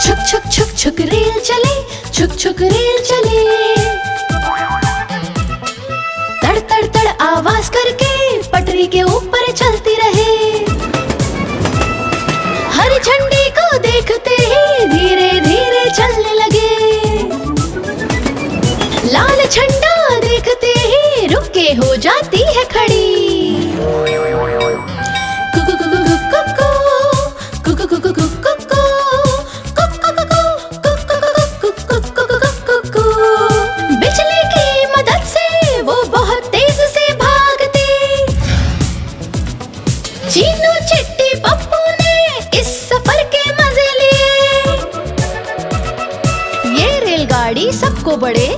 छुक छुक छुक छुक रेल चले, छुक छुक रेल चले। तड़ तड़ तड़ आवाज करके पटरी के ऊपर चलती रहे। हरी झंडी को देखते ही धीरे धीरे चलने लगे। लाल झंडा देखते ही रुक के हो जाती है खड़ी। बिजली की मदद से वो बहुत तेज से भागते। चीनू चिट्टी पप्पू ने इस सफर के मजे लिए। ये रेलगाड़ी सबको बड़े